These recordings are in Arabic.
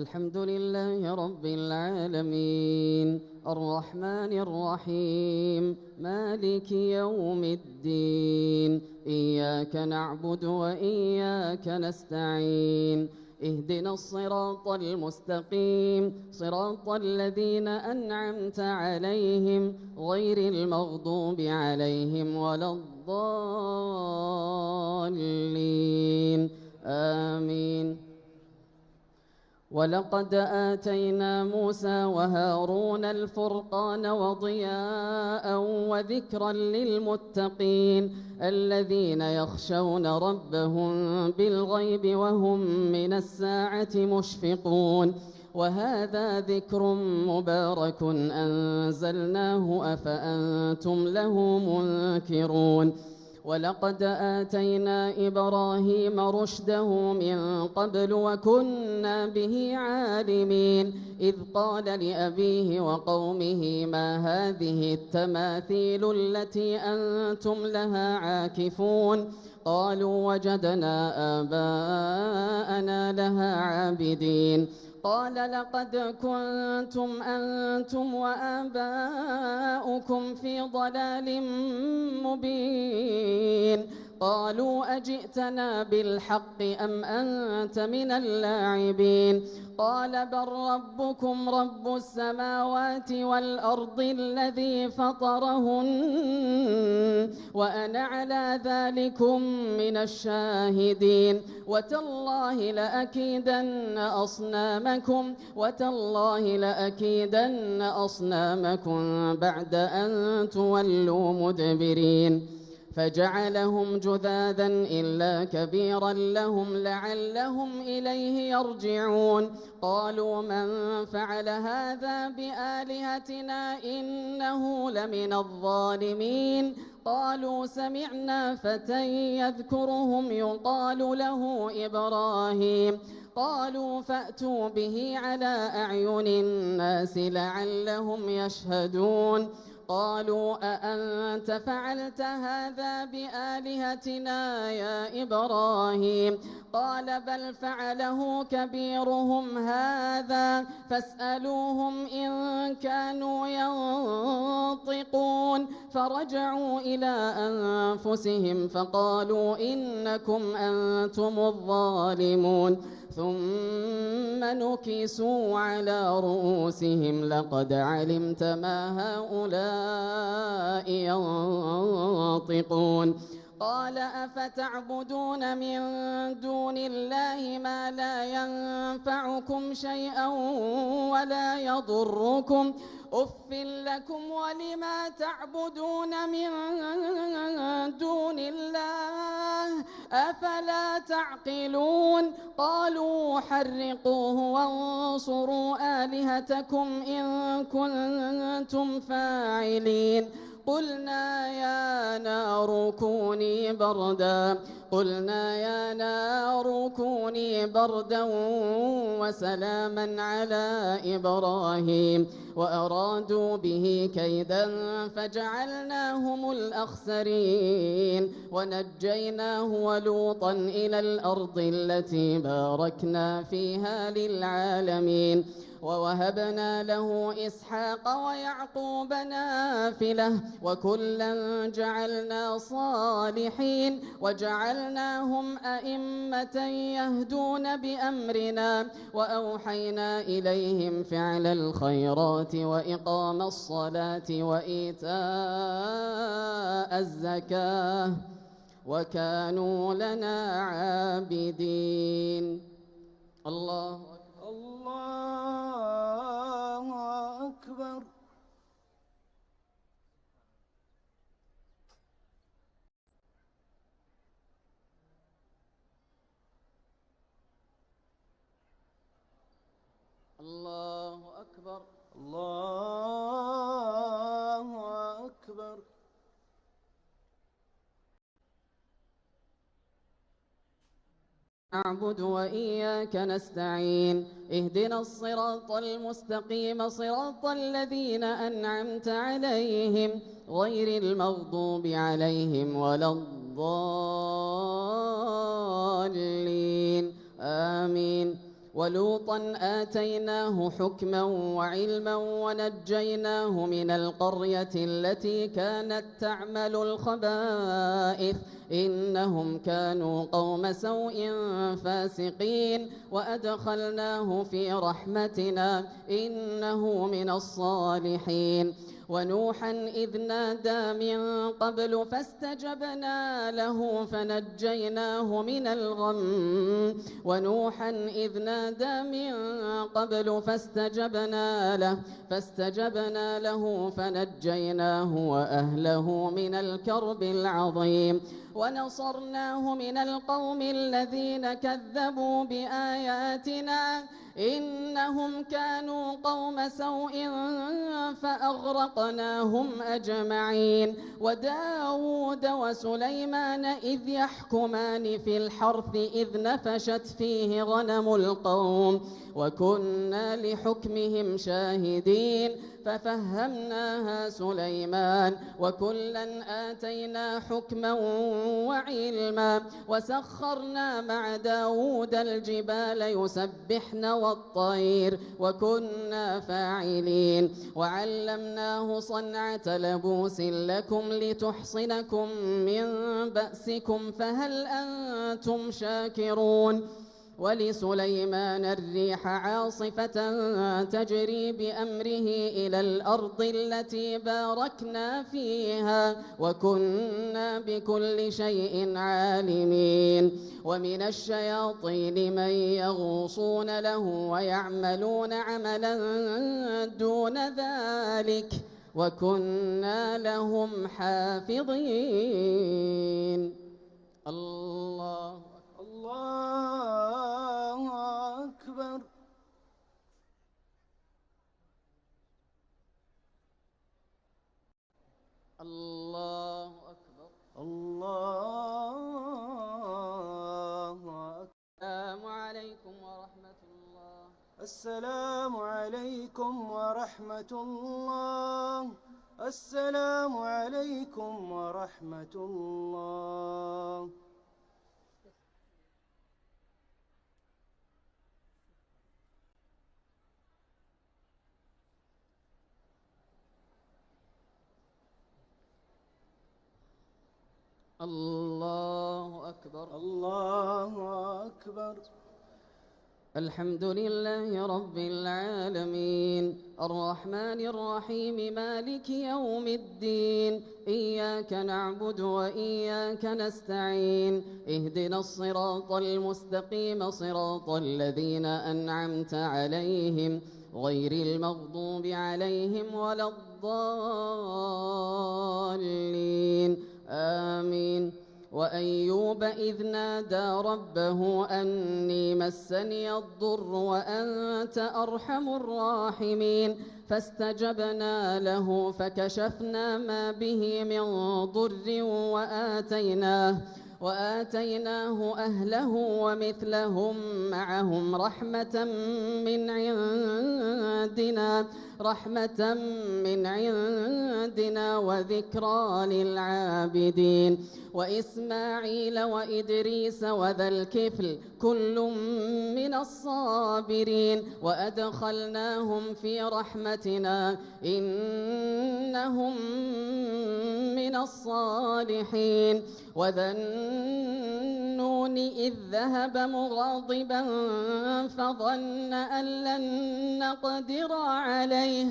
الحمد لله رب العالمين الرحمن الرحيم مالك يوم الدين إياك نعبد وإياك نستعين اهدنا الصراط المستقيم صراط الذين أنعمت عليهم غير المغضوب عليهم ولا الضالين آمين. ولقد آتينا موسى وهارون الفرقان وضياء وذكرا للمتقين الذين يخشون ربهم بالغيب وهم من الساعة مشفقون وهذا ذكر مبارك أنزلناه أفأنتم له منكرون ولقد آتينا إبراهيم رشده من قبل وكنا به عالمين إذ قال لأبيه وقومه ما هذه التماثيل التي أنتم لها عاكفون قالوا وجدنا آباءنا لها عابدين قال لقد كنتم أنتم وآباؤكم في ضلال مبين قالوا أجئتنا بالحق أم أنت من اللاعبين قال بل ربكم رب السماوات والأرض الذي فطرهن وأنا على ذلكم من الشاهدين وتالله لأكيدن أصنامكم بعد أن تولوا مدبرين فجعلهم جذاذا إلا كبيرا لهم لعلهم إليه يرجعون قالوا من فعل هذا بآلهتنا إنه لمن الظالمين قالوا سمعنا فتى يذكرهم يقال له إبراهيم قالوا فأتوا به على أعين الناس لعلهم يشهدون قالوا أأنت فعلت هذا بآلهتنا يا إبراهيم قال بل فعله كبيرهم هذا فاسألوهم إن كانوا ينطقون فرجعوا إلى أنفسهم فقالوا إنكم أنتم الظالمون ثم نكسوا على رؤوسهم لقد علمت ما هؤلاء ينطقون قال أفتعبدون من دون الله ما لا ينفعكم شيئا ولا يضركم أف لكم ولما تعبدون من دون الله أفلا تعقلون قالوا حرقوه وانصروا آلهتكم إن كنتم فاعلين قلنا يا نار كوني بردا وسلاما على إبراهيم وأرادوا به كيدا فجعلناهم الأخسرين ونجيناه ولوطا إلى الأرض التي باركنا فيها للعالمين ووهبنا له إسحاق ويعقوب نافلة وكلا جعلنا صالحين وجعلناهم أئمة يهدون بأمرنا وأوحينا إليهم فعل الخيرات وإقام الصلاة وإيتاء الزكاة وكانوا لنا عابدين. الله أكبر. الله أكبر. الله أكبر. نعبد وإياك نستعين اهدنا الصراط المستقيم صراط الذين أنعمت عليهم غير المغضوب عليهم ولا الضالين آمين. ولوطا آتيناه حكما وعلما ونجيناه من القرية التي كانت تعمل الخبائث إنهم كانوا قوم سوء فاسقين وأدخلناه في رحمتنا إنه من الصالحين ونوحا إذ نادى من قبل فاستجبنا له فنجيناه من الغم ونوحا إذ نادى من قبل فاستجبنا له فنجيناه وأهله من الكرب العظيم ونصرناه من القوم الذين كذبوا بآياتنا إنهم كانوا قوم سوء فأغرقناهم أجمعين وداود وسليمان إذ يحكمان في الحرث إذ نفشت فيه غنم القوم وكنا لحكمهم شاهدين ففهمناها سليمان وكلا آتينا حكما وعلما وسخرنا مع داود الجبال يسبحن والطير وكنا فاعلين وعلمناه صنعة لبوس لكم لتحصنكم من بأسكم فهل أنتم شاكرون ولسليمان الريح عاصفة تجري بأمره إلى الأرض التي باركنا فيها وكنا بكل شيء عالمين ومن الشياطين من يغوصون له ويعملون عملا دون ذلك وكنا لهم حافظين الله أكبر. الله أكبر. الله أكبر. السلام عليكم ورحمة الله. السلام عليكم ورحمة الله. السلام عليكم ورحمة الله. الله أكبر. الله أكبر. الحمد لله رب العالمين الرحمن الرحيم مالك يوم الدين إياك نعبد وإياك نستعين اهدنا الصراط المستقيم صراط الذين أنعمت عليهم غير المغضوب عليهم ولا الضالين آمين وأيوب إذ نادى ربه أني مسني الضر وأنت أرحم الراحمين فاستجبنا له فكشفنا ما به من ضر وآتيناه أهله ومثلهم معهم رحمة من عندنا وذكرى للعابدين وإسماعيل وإدريس وذا الكفل كل من الصابرين وأدخلناهم في رحمتنا إنهم من الصالحين وذا النون إذ ذهب مغاضبا فظن أن لن نقدر عليه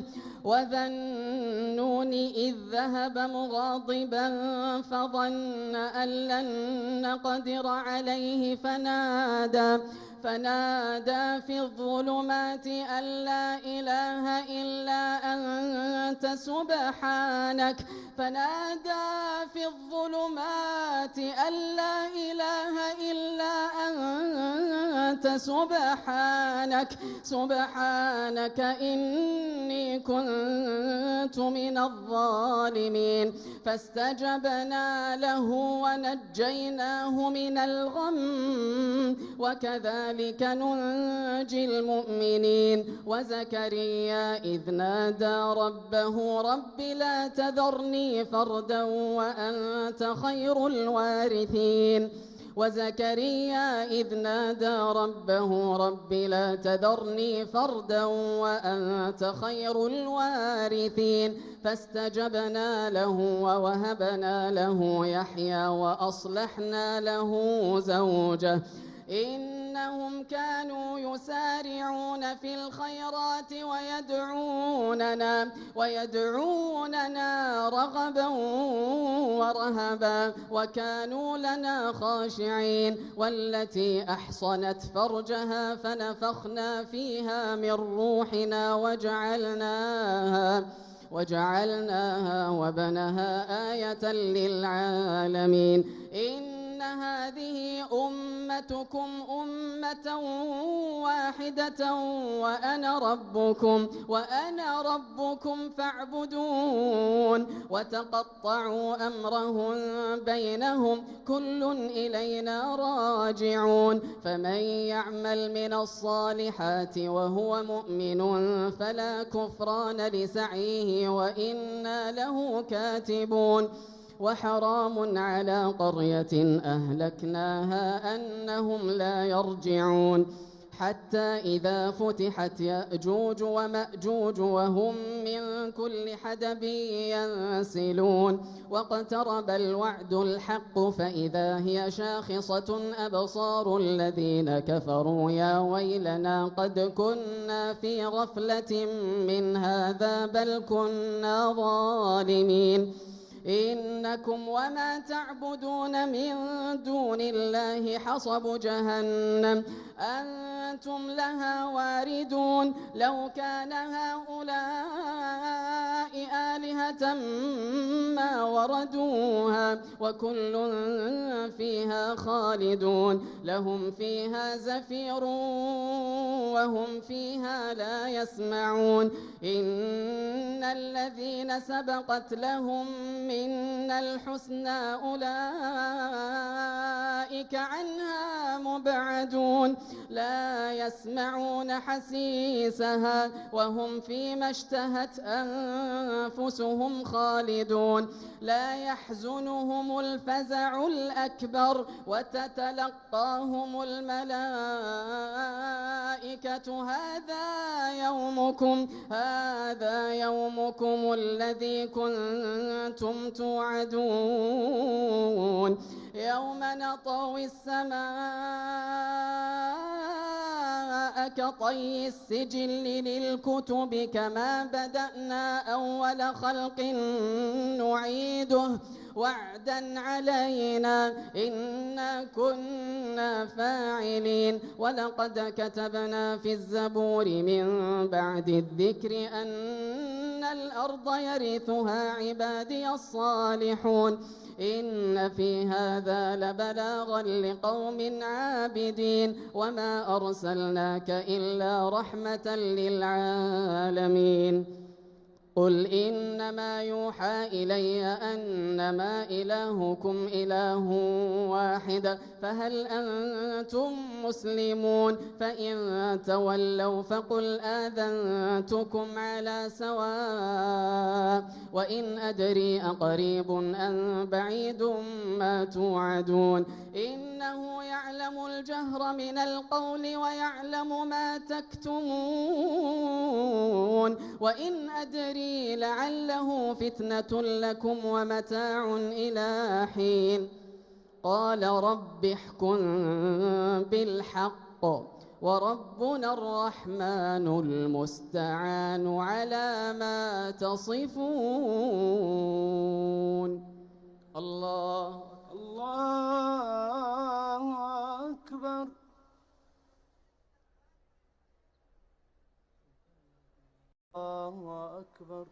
فظن أن لن نقدر عليه فنادى في الظلمات أن لا إله إلا أنت سبحانك إني كنت من الظالمين فاستجبنا له ونجيناه من الغم وكذلك ننجي المؤمنين وزكريا إذ نادى ربه رب لا تذرني فردا وأنت خير الوارثين وزكريا إذ نادى ربه رب لا تذرني فردا وأنت خير الوارثين فاستجبنا له ووهبنا له يحيى وأصلحنا له زوجه إنهم كانوا يسارعون في الخيرات ويدعوننا رغبا ورهبا وكانوا لنا خاشعين والتي أحصنت فرجها فنفخنا فيها من روحنا وجعلناها وبنها آية للعالمين إن هذه أمتكم أمة واحدة وأنا ربكم فاعبدون وتقطعوا أمرهم بينهم كل إلينا راجعون فمن يعمل من الصالحات وهو مؤمن فلا كفران لسعيه وإنا له كاتبون وحرام على قرية أهلكناها أنهم لا يرجعون حتى إذا فتحت يأجوج ومأجوج وهم من كل حدب ينسلون واقترب الوعد الحق فإذا هي شاخصة أبصار الذين كفروا يا ويلنا قد كنا في غفلة من هذا بل كنا ظالمين إنكم وما تعبدون من دون الله حصب جهنم أنتم لها واردون لو كان هؤلاء آلهة ما وردوها وكل فيها خالدون لهم فيها زفير وهم فيها لا يسمعون إن الذين سبقت لهم منا الحسنى أولئك عنها مبعدون لا يسمعون حسيسها وهم فيما اشتهت أنفسهم خالدون لا يحزنهم الفزع الأكبر وتتلقاهم الملائكة هذا يومكم الذي كنتم توعدون يوم نطوي السماء كطي السجل للكتب كما بدأنا أول خلق نعيده وعدا علينا إنا كنا فاعلين ولقد كتبنا في الزبور من بعد الذكر أن الأرض يرثها عبادي الصالحون إن في هذا لبلاغا لقوم عابدين وما أرسلناك إلا رحمة للعالمين قل إنما يوحى إلي أنما إلهكم إله واحد فهل أنتم مسلمون فإن تولوا فقل آذنتكم على سواء وإن أدري أقريب أم بعيد ما توعدون إنه يعلم الجهر من القول ويعلم ما تكتمون وإن أدري لعله فتنة لكم ومتاع إلى حين قال رب احكم بالحق وربنا الرحمن المستعان على ما تصفون الله أكبر الله أكبر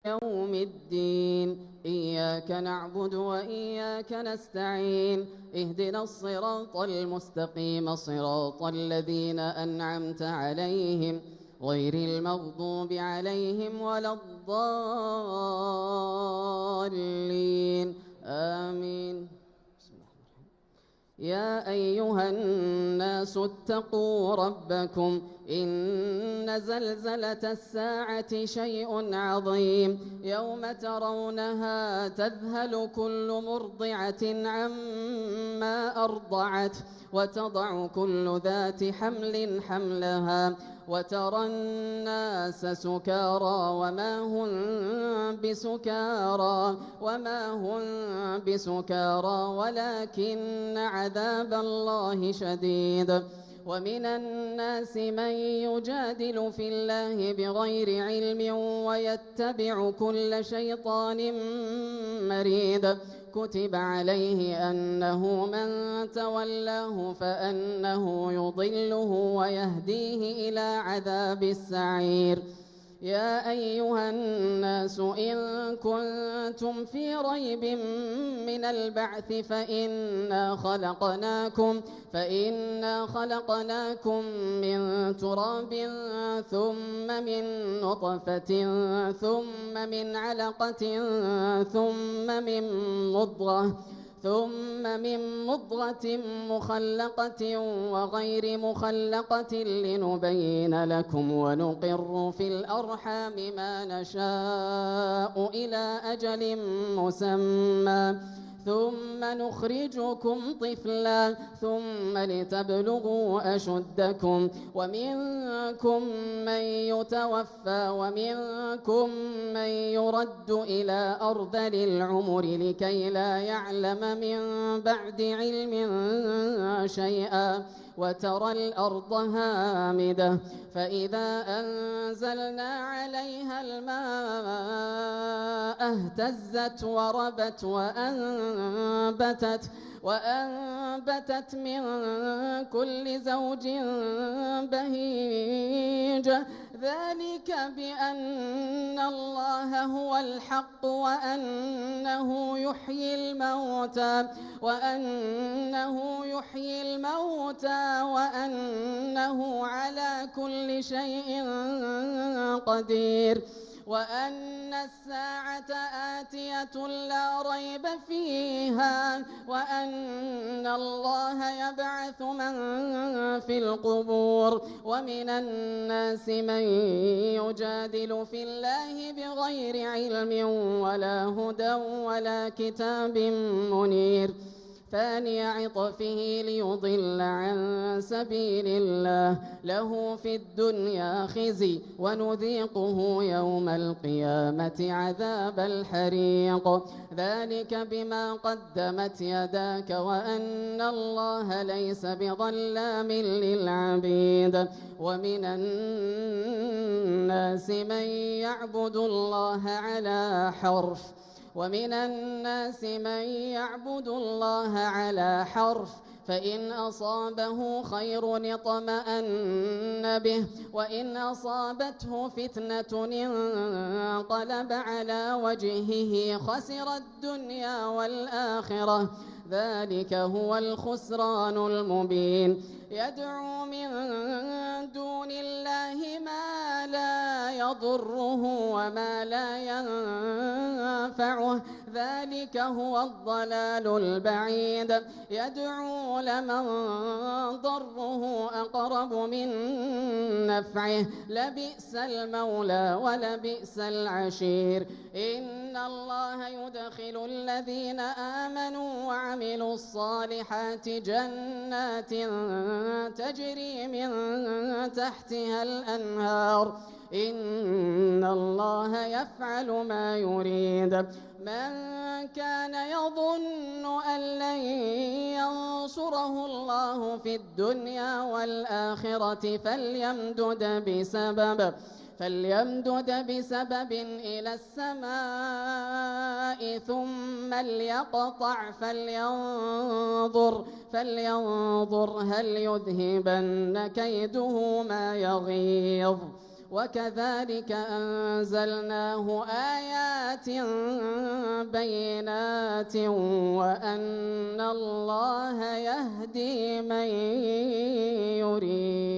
يوم الدين إياك نعبد وإياك نستعين اهدنا الصراط المستقيم صراط الذين أنعمت عليهم غير المغضوب عليهم ولا الضالين آمين يا أيها الناس اتقوا ربكم إن زلزلة الساعة شيء عظيم يوم ترونها تذهل كل مرضعة عما أرضعت وتضع كل ذات حمل حملها وترى الناس سكارى وما هم بسكارى ولكن عذاب الله شديد. ومن الناس من يجادل في الله بغير علم ويتبع كل شيطان مريد كتب عليه أنه من تولاه فأنه يضله ويهديه إلى عذاب السعير. يا أيها الناس إن كنتم في ريب من البعث فإنا خلقناكم من تراب ثم من نطفة ثم من علقة ثم من مضغة مخلقة وغير مخلقة لنبين لكم ونقر في الأرحام ما نشاء إلى أجل مسمى ثم نخرجكم طفلا ثم لتبلغوا أشدكم ومنكم من يتوفى ومنكم من يرد إلى أرذل العمر لكي لا يعلم من بعد علم شيئا وترى الأرض هامدة فإذا أنزلنا عليها الماء اهتزت وربت وأنبتت من كل زوج بهيج ذلك بأن الله هو الحق وأنه يحيي الموتى وأنه على كل شيء قدير وأن الساعة آتية لا ريب فيها وأن الله يبعث من في القبور. ومن الناس من يجادل في الله بغير علم ولا هدى ولا كتاب منير ثاني عطفه ليضل عن سبيل الله له في الدنيا خزي ونذيقه يوم القيامة عذاب الحريق ذلك بما قدمت يداك وأن الله ليس بظلام للعبيد. ومن الناس من يعبد الله على حرف فإن أصابه خير اطمأن به وإن أصابته فتنة انقلب على وجهه خسر الدنيا والآخرة ذلك هو الخسران المبين. يدعو من دون الله ما لا يضره وما لا ينفعه ذلك هو الضلال البعيد. يدعو لمن ضره أقرب من نفعه لبئس المولى ولبئس العشير. إن الله يدخل الذين آمنوا وعملوا الصالحات جنات تجري من تحتها الأنهار إن الله يفعل ما يريد. من كان يظن أن لن ينصره الله في الدنيا والآخرة فليمدد بسبب إلى السماء ثم ليقطع فلينظر هل يذهبن كيده ما يغيظ. وكذلك أنزلناه آيات بينات وأن الله يهدي من يريد.